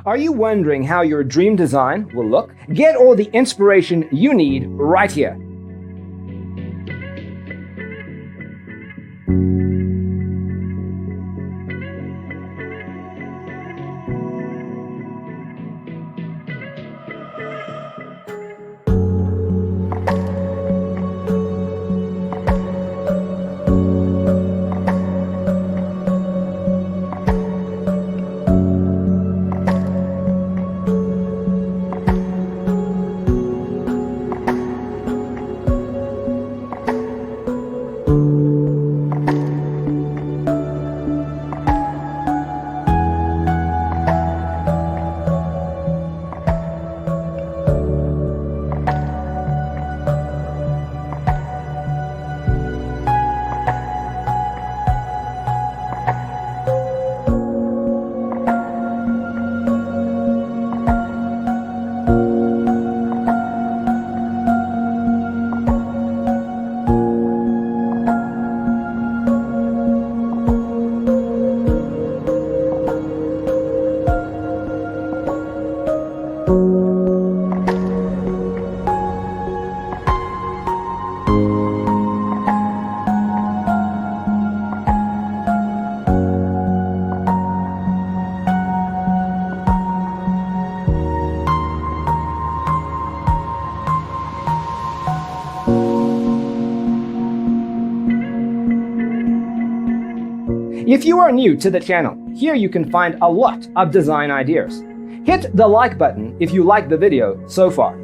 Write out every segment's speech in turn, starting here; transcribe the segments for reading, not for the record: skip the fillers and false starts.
Are you wondering how your dream design will look? Get all the inspiration you need right here. If you are new to the channel, here you can find a lot of design ideas. Hit the like button if you like the video so far.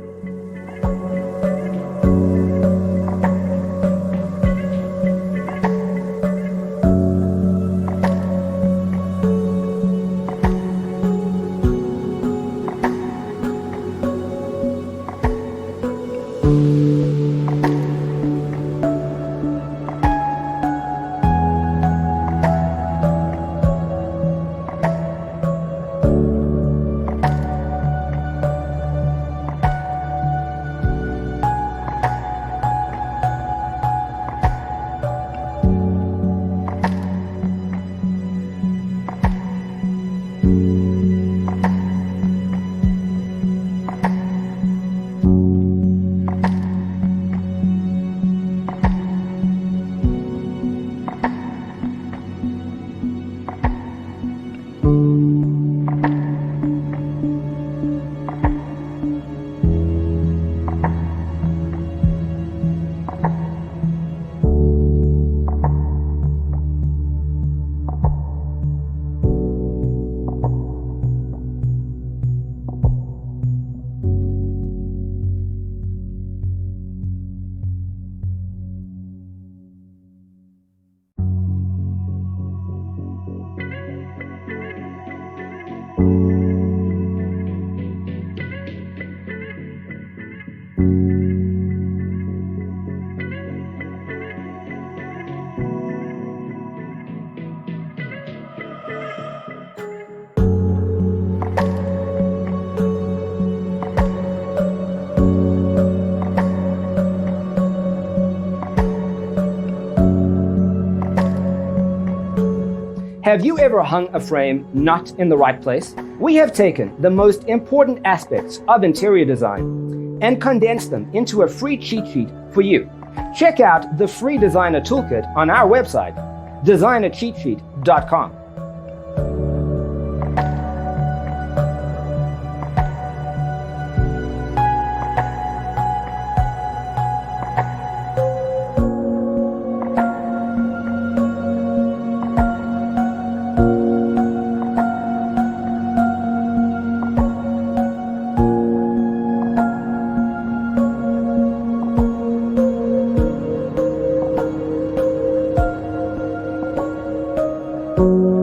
Have you ever hung a frame not in the right place? We have taken the most important aspects of interior design and condensed them into a free cheat sheet for you. Check out the free designer toolkit on our website, designercheatsheet.com. you.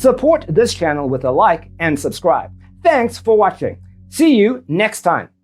Support this channel with a like and subscribe. Thanks for watching. See you next time.